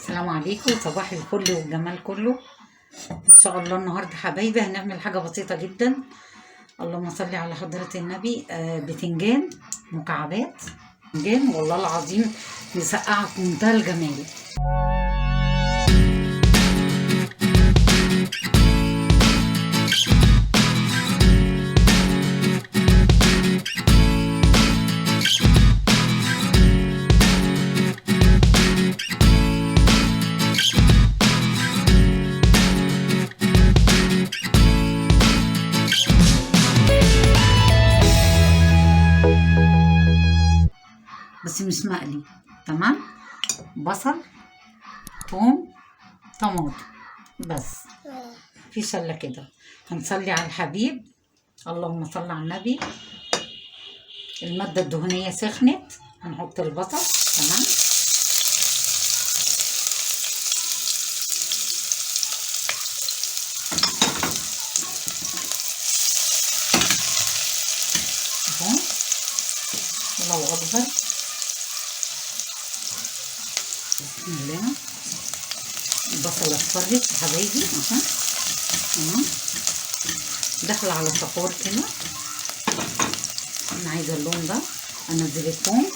السلام عليكم، صباح الفل والجمال كله. ان شاء الله النهارده حبايبي هنعمل حاجه بسيطه جدا. اللهم صل على حضره النبي. بتنجان مكعبات، بتنجان والله العظيم مسقعه في منتهى الجمال. بس مش مقلي، تمام. بصل، ثوم، طماطم، بس في سله كده. هنصلي على الحبيب. اللهم صل على النبي. الماده الدهنيه سخنت، هنحط البصل. تمام. اهو، الله اكبر. بسم الله. البصله اصفرت يا حبايبي اهو. تمام. داخله على صفار كده. انا عايزه اللون ده. انزل الثوم.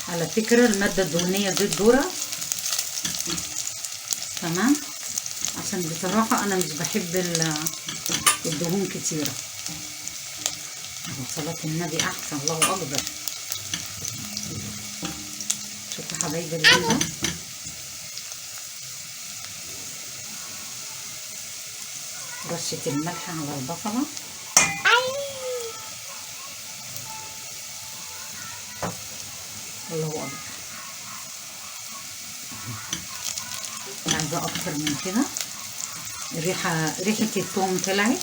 على فكره الماده الدهنيه زيت ذره، تمام. عشان بصراحه انا مش بحب الدهون كتيره. صلاة النبي احسن، الله اكبر. شوفوا حبايبي اللون ده. رشه الملح على البصله. الله اكبر. عايزه اكتر من كده. ريحه الثوم طلعت.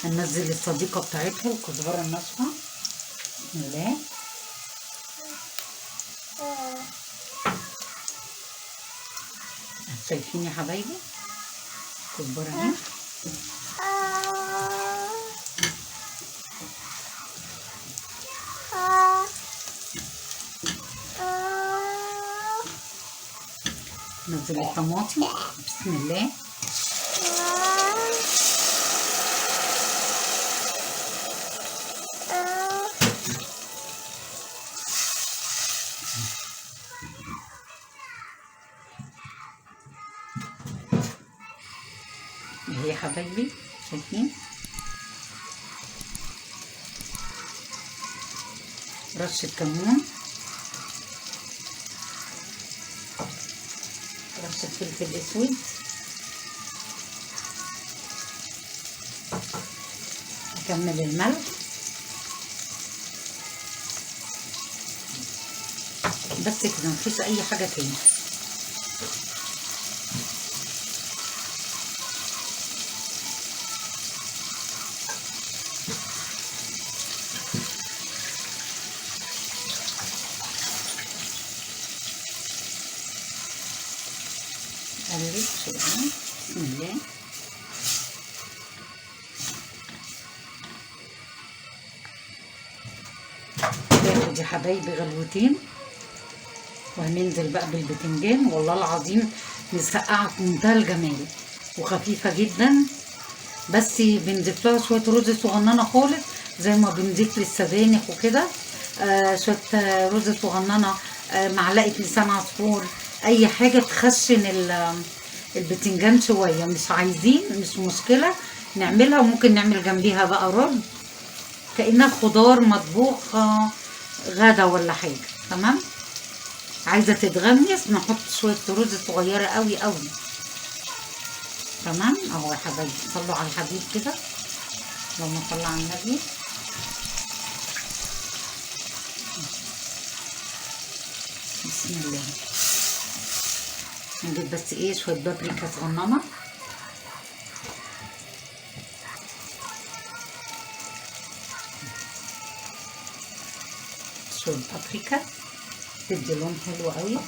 هننزل الصديقه بتاعتها الكزبره الناشفه. بسم الله. شايفين يا حبايبي الكزبره اهي. نزل الطماطم. بسم الله. اهي يا حبايبي شايفين. رشة كمون، رشة فلفل اسود، اكمل الملح. بس كده، مفيش اي حاجة تاني. قلب شوية. بسم الله. تاخد يا حبايبي غلوتين، وهننزل بقى بالبتنجان. والله العظيم مسقعه في منتهى الجمال وخفيفه جدا. بس بنضيف لها شويه رز صغننه خالص، زي ما بنضيف للسبانخ وكده. شويه رز صغننه، معلقه لسان عصفور، اي حاجه تخشن البتنجان شويه. مش عايزين، مش مشكله نعملها، وممكن نعمل جنبيها بقى رز كأنها خضار مطبوخ غدا ولا حاجه. تمام. عايزه تتغمس نحط شويه رز صغيره قوي قوي. تمام. اهو يا حبايبي، صلوا على الحبيب كده. اللهم صل على النبي. بسم الله. نجيب بس ايه شويه بابريكا صغننه. شويه بابريكا تدي لون حلو قوي.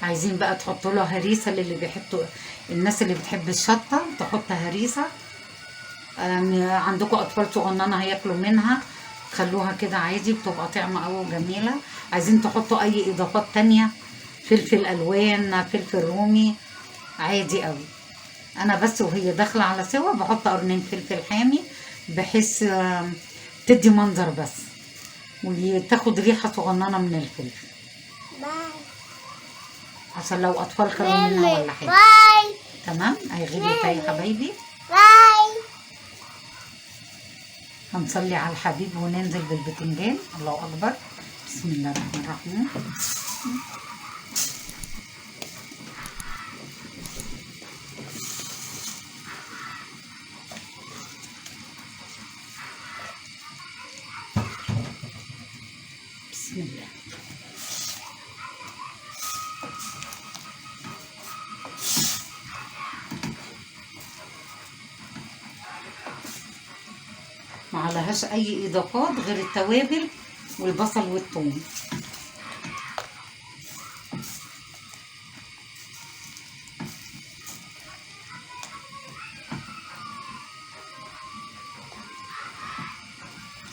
عايزين بقى تحطوا له هريسه للي بيحطوا، الناس اللي بتحب الشطه تحط هريسه. عندكم اطفال صغننه هياكلوا منها، خلوها كده عادي، بتبقى طعمه قوي وجميله. عايزين تحطوا اي اضافات تانية، فلفل الوان، فلفل رومي، عادي قوي. انا بس وهي داخله على سوا بحط قرنين فلفل حامي، بحيث تدي منظر بس، وتاخد ريحه صغننه من الفلفل، عشان لو اطفال كلوا منها ولا حاجه. تمام. هيغلي يا حبايبي. هنصلي على الحبيب وننزل بالبتنجان. الله اكبر. بسم الله الرحمن الرحيم. بسم الله. ما عليهاش اي اضافات غير التوابل والبصل والثوم.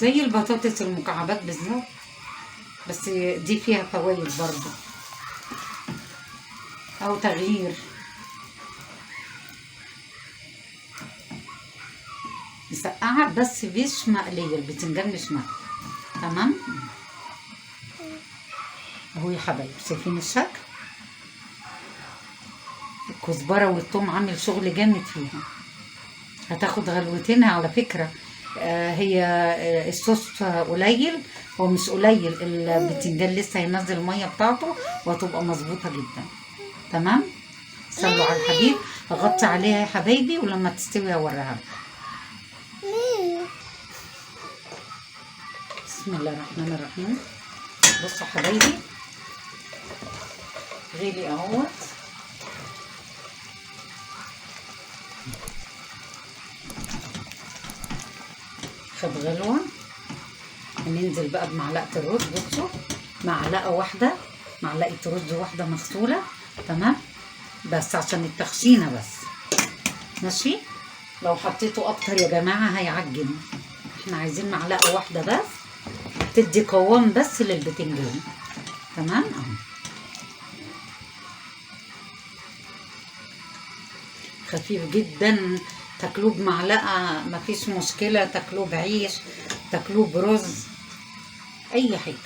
زي البطاطس المكعبات بالظبط، بس دي فيها فوائد برضو او تغيير. مسقعه بس مش مقليه، البتنجان مش مقلي. تمام اهو يا حبايبي، شايفين الشكل؟ الكزبره والثوم عامل شغل جامد فيها. هتاخد غلوتين على فكره. هي الصوص قليل، هو مش قليل، البتنجان لسه هينزل الميه بتاعته وهتبقى مظبوطه جدا. تمام. صلوا على الحبيب. هغطي عليها يا حبايبي، ولما تستوي اوريها لكم. بسم الله الرحمن الرحيم. بصوا حبايبي، غلي اهوت. خد غلوه. هننزل بقى بمعلقه الرز. بصوا، معلقه واحده، معلقه رز واحده مغسوله. تمام، بس عشان التخشينه بس. ماشي. لو حطيته اكتر يا جماعه هيعجن. احنا عايزين معلقه واحده بس، تدي قوام بس للبتنجان. تمام اهو. خفيف جدا، تاكلوه بمعلقه مفيش مشكله، تاكلوه بعيش، تاكلوه برز، اي حاجه.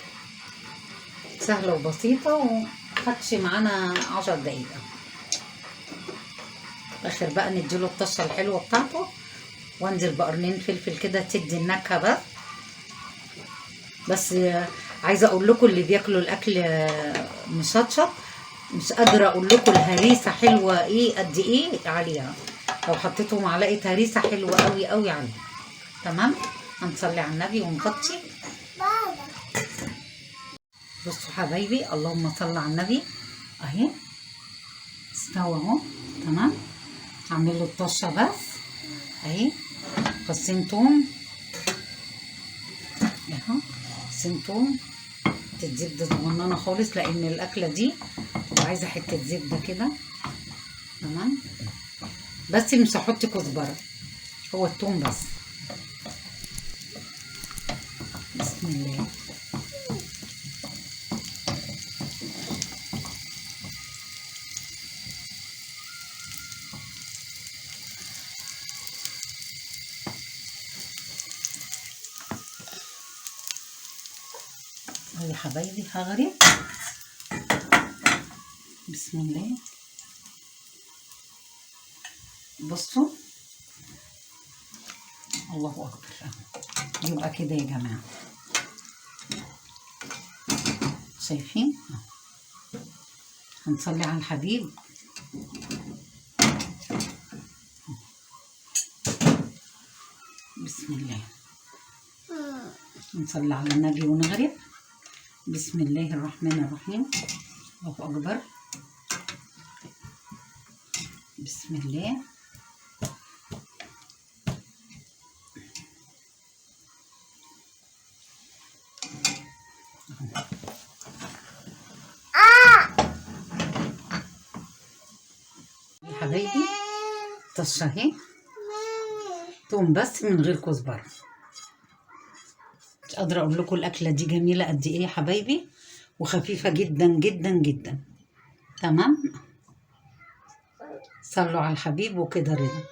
سهله وبسيطه، ومخدش معانا 10 دقايق. اخر بقى نديله الطشه الحلوه بتاعته، وانزل بقرنين فلفل كده تدي النكهه بس. عايزه اقول لكم اللي بياكلوا الاكل مشطشط، مش قادره اقول لكم الهريسه حلوه ايه قد ايه عليها. لو حطيتوا معلقه هريسه حلوه قوي قوي عليها. تمام. هنصلي على النبي ونغطي. بصوا حبايبي، اللهم صل على النبي. اهي استوى اهو. تمام. هعمل له الطشه بس اهي. فصين توم اهو، فصين توم، حته زبده صغننه خالص، لان الاكله دي عايزه حته زبده كده. تمام. بس مش هحط كزبره، هو التوم بس. بسم الله. يا حبايبي هغرب. بسم الله. بصوا، الله اكبر. يبقى كده يا جماعه، شايفين؟ هنصلي على الحبيب. بسم الله. نصلي على النبي ونغرب. بسم الله الرحمن الرحيم. الله اكبر. بسم الله. حبايبي طشه اهي توم بس من غير كزبره. مش قادره اقول لكم الاكله دي جميله قد ايه يا حبايبي، وخفيفه جدا جدا جدا. تمام، صلوا على الحبيب وكده رضا.